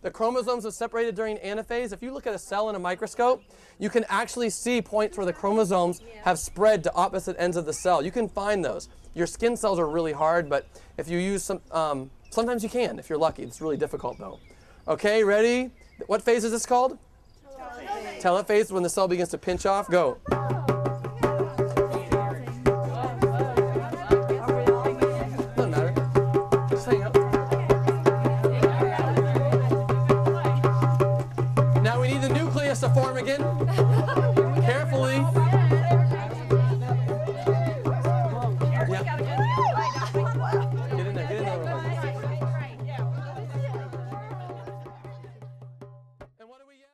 The chromosomes are separated during anaphase. If you look at a cell in a microscope, you can actually see points where the chromosomes have spread to opposite ends of the cell. You can find those. Your skin cells are really hard, but if you use some, sometimes you can if you're lucky. It's really difficult though. Okay, ready? What phase is this called? Telophase. Telophase, when the cell begins to pinch off. Go. Doesn't matter. Just hang up. Now we need the nucleus to form again. Carefully. Yeah. Get in there. Get in there. And what do we yell?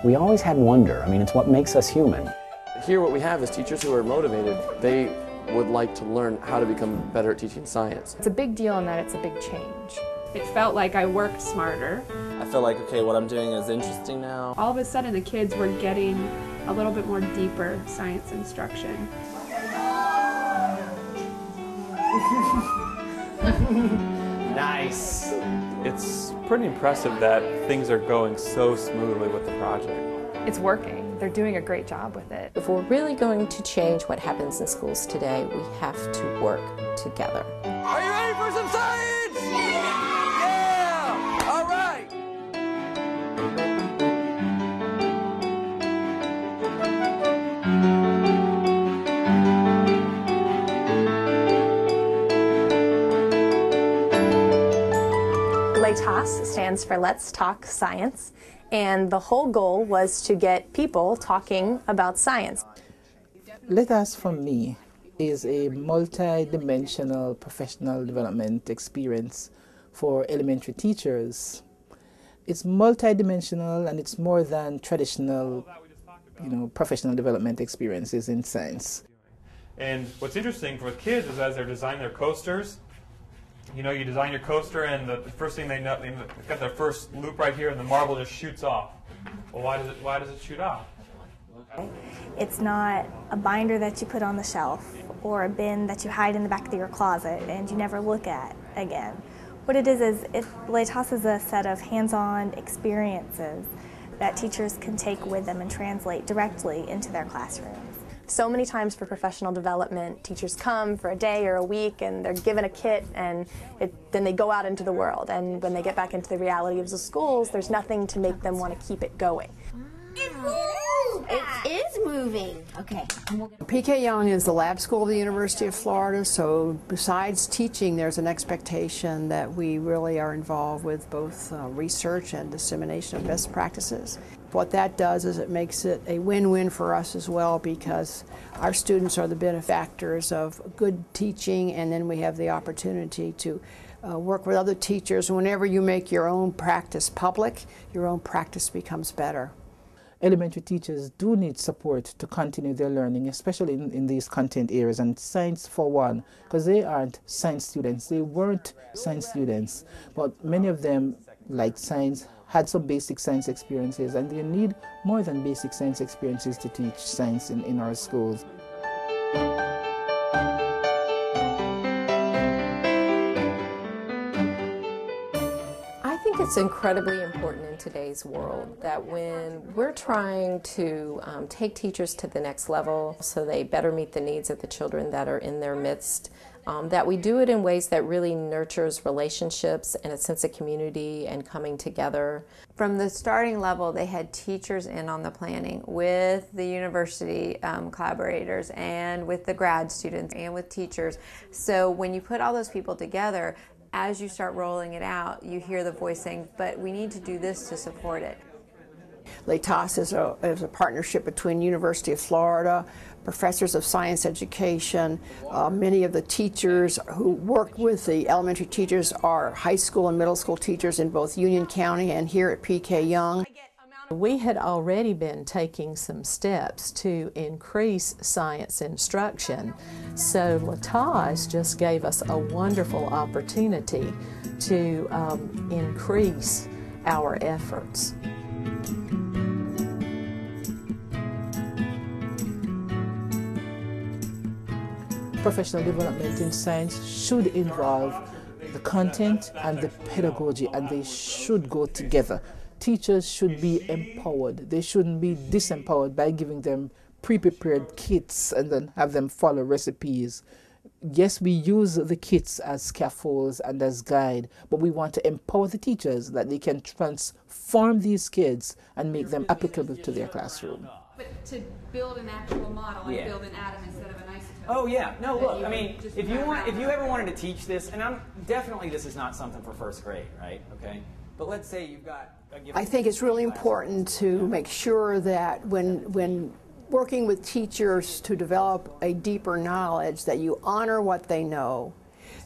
We always had wonder. I mean, it's what makes us human. Here what we have is teachers who are motivated. They would like to learn how to become better at teaching science. It's a big deal in that it's a big change. It felt like I worked smarter. I feel like, okay, what I'm doing is interesting now. All of a sudden the kids were getting a little bit more deeper science instruction. Nice. It's pretty impressive that things are going so smoothly with the project. It's working. They're doing a great job with it. If we're really going to change what happens in schools today, we have to work together. Are you ready for some science? Yeah! All right! LETAS stands for Let's Talk Science, and the whole goal was to get people talking about science. LETAS for me is a multi-dimensional professional development experience for elementary teachers. It's multi-dimensional and it's more than traditional, professional development experiences in science. And what's interesting for kids is as they're designing their coasters, you design your coaster and the first thing they know, they've got their first loop right here and the marble just shoots off. Well, why does it shoot off? It's not a binder that you put on the shelf or a bin that you hide in the back of your closet and you never look at again. What it is LETAS is a set of hands-on experiences that teachers can take with them and translate directly into their classrooms. So many times for professional development, teachers come for a day or a week and they're given a kit and then they go out into the world. And when they get back into the reality of the schools, there's nothing to make them want to keep it going. It moves! It is moving. Okay. PK Young is the lab school of the University of Florida, so besides teaching, there's an expectation that we really are involved with both research and dissemination of best practices. What that does is it makes it a win-win for us as well, because our students are the benefactors of good teaching, and then we have the opportunity to work with other teachers. Whenever you make your own practice public, your own practice becomes better. Elementary teachers do need support to continue their learning, especially in these content areas, and science for one, because they aren't science students. They weren't science students, but many of them, like science, had some basic science experiences, and they need more than basic science experiences to teach science in our schools. I think it's incredibly important in today's world that when we're trying to take teachers to the next level so they better meet the needs of the children that are in their midst, that we do it in ways that really nurtures relationships and a sense of community and coming together. From the starting level, they had teachers in on the planning with the university collaborators and with the grad students and with teachers. So when you put all those people together, as you start rolling it out, you hear the voice saying, but we need to do this to support it. LETAS is a partnership between University of Florida, professors of science education. Many of the teachers who work with the elementary teachers are high school and middle school teachers in both Union County and here at PK Young. We had already been taking some steps to increase science instruction, so LETAS just gave us a wonderful opportunity to increase our efforts. Professional development in science should involve the content and the pedagogy, and they should go together. Teachers should be empowered. They shouldn't be disempowered by giving them pre-prepared kits and then have them follow recipes. Yes, we use the kits as scaffolds and as guide, but we want to empower the teachers that they can transform these kids and make them applicable to their classroom. But to build an actual model and build an atom instead of an isotope. Oh yeah, no, look, I mean, if you ever wanted to teach this, and definitely this is not something for first grade, right? Okay, but let's say you've got. I think it's really important to make sure that when working with teachers to develop a deeper knowledge, that you honor what they know,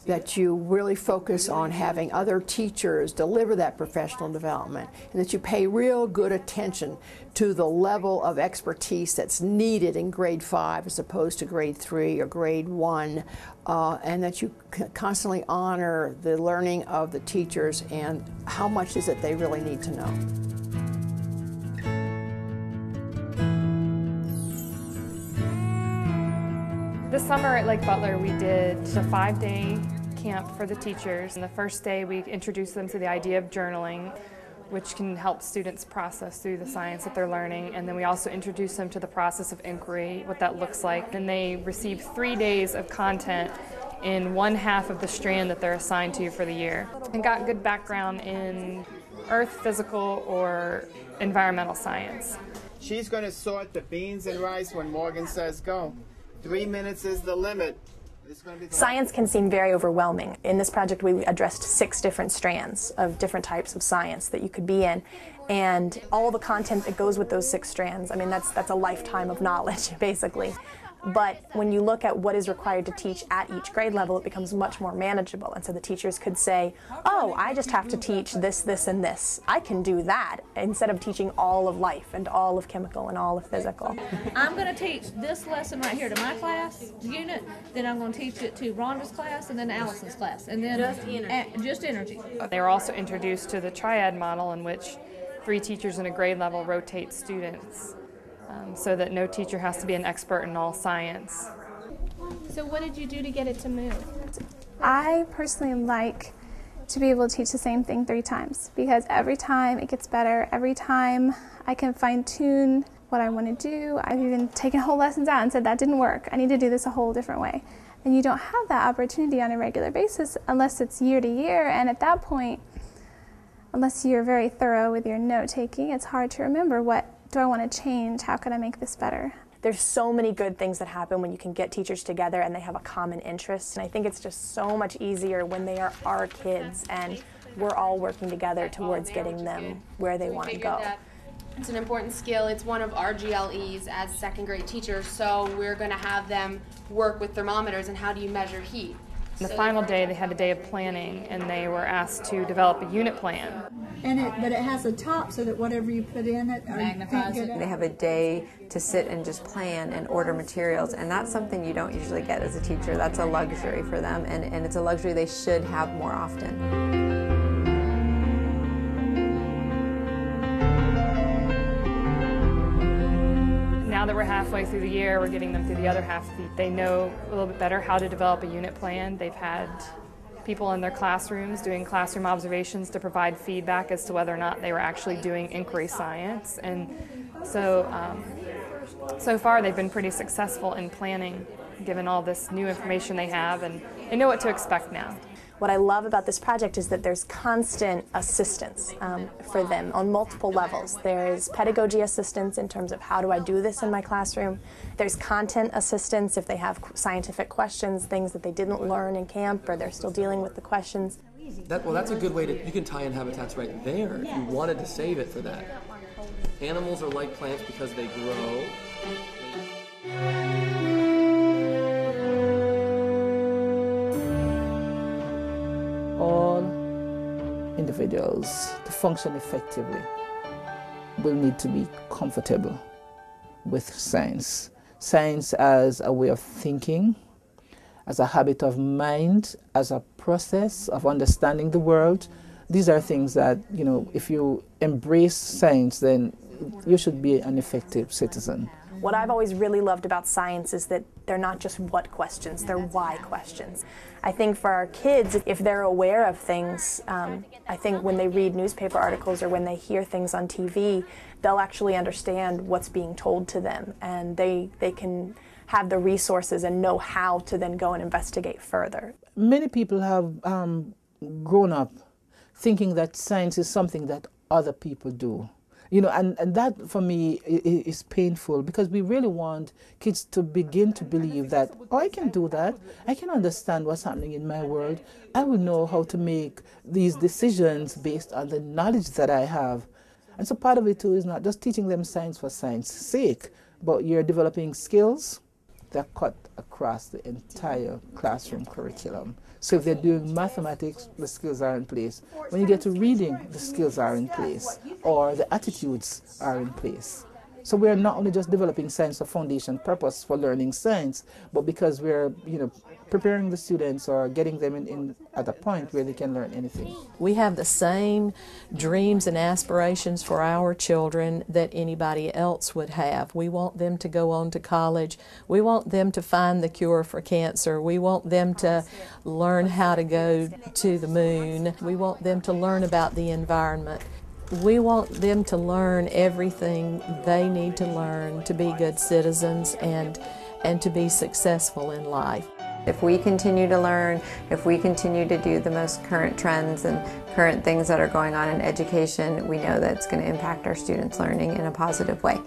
that you really focus on having other teachers deliver that professional development, and that you pay real good attention to the level of expertise that's needed in grade 5 as opposed to grade 3 or grade 1, and that you constantly honor the learning of the teachers and how much is it they really need to know. This summer at Lake Butler, we did a 5-day camp for the teachers. And the first day, we introduced them to the idea of journaling, which can help students process through the science that they're learning. And then we also introduced them to the process of inquiry, what that looks like. And they received 3 days of content in one half of the strand that they're assigned to for the year, and got good background in earth, physical, or environmental science. She's going to sort the beans and rice when Morgan says go. 3 minutes is the limit. Science can seem very overwhelming. In this project, we addressed 6 different strands of different types of science that you could be in, and all the content that goes with those 6 strands. I mean, that's a lifetime of knowledge, basically. But when you look at what is required to teach at each grade level, it becomes much more manageable. And so the teachers could say, oh, I just have to teach this, this, and this. I can do that, instead of teaching all of life and all of chemical and all of physical. I'm going to teach this lesson right here to my class unit, then I'm going to teach it to Rhonda's class, and then Allison's class, and then just energy. They were also introduced to the triad model, in which 3 teachers in a grade level rotate students, so that no teacher has to be an expert in all science. So what did you do to get it to move? I personally like to be able to teach the same thing 3 times, because every time it gets better, every time I can fine-tune what I want to do. I've even taken whole lessons out and said that didn't work. I need to do this a whole different way. And you don't have that opportunity on a regular basis unless it's year to year, and at that point, unless you're very thorough with your note-taking, it's hard to remember what do I want to change, how can I make this better. There's so many good things that happen when you can get teachers together and they have a common interest, and I think it's just so much easier when they are our kids and we're all working together towards getting them where they want to go. It's an important skill. It's one of our GLEs as second grade teachers, so we're going to have them work with thermometers and how do you measure heat. The final day, they had a day of planning, and they were asked to develop a unit plan. But it has a top so that whatever you put in it magnifies it. They have a day to sit and just plan and order materials, and that's something you don't usually get as a teacher. That's a luxury for them, and it's a luxury they should have more often. Now that we're halfway through the year, we're getting them through the other half. They know a little bit better how to develop a unit plan. They've had people in their classrooms doing classroom observations to provide feedback as to whether or not they were actually doing inquiry science. And so, so far they've been pretty successful in planning, given all this new information they have, and they know what to expect now. What I love about this project is that there's constant assistance for them on multiple levels. There's pedagogy assistance in terms of how do I do this in my classroom. There's content assistance if they have scientific questions, things that they didn't learn in camp or they're still dealing with the questions. Well, that's a good way to, you can tie in habitats right there if you wanted to save it for that. Animals are like plants because they grow. All individuals, to function effectively, will need to be comfortable with science. Science as a way of thinking, as a habit of mind, as a process of understanding the world. These are things that, you know, if you embrace science, then you should be an effective citizen. What I've always really loved about science is that they're not just what questions, they're why questions. I think for our kids, if they're aware of things, I think when they read newspaper articles or when they hear things on TV, they'll actually understand what's being told to them, and they can have the resources and know how to then go and investigate further. Many people have grown up thinking that science is something that other people do. You know, and that for me is painful, because we really want kids to begin to believe that, oh, I can do that. I can understand what's happening in my world. I will know how to make these decisions based on the knowledge that I have. And so part of it too is not just teaching them science for science's sake, but you're developing skills that cut across the entire classroom curriculum. So if they're doing mathematics, the skills are in place. When you get to reading, the skills are in place, or the attitudes are in place. So we're not only just developing science for foundation purpose for learning science, but because we're, you know, preparing the students or getting them in at a point where they can learn anything. We have the same dreams and aspirations for our children that anybody else would have. We want them to go on to college. We want them to find the cure for cancer. We want them to learn how to go to the moon. We want them to learn about the environment. We want them to learn everything they need to learn to be good citizens and to be successful in life. If we continue to learn, if we continue to do the most current trends and current things that are going on in education, we know that it's going to impact our students' learning in a positive way.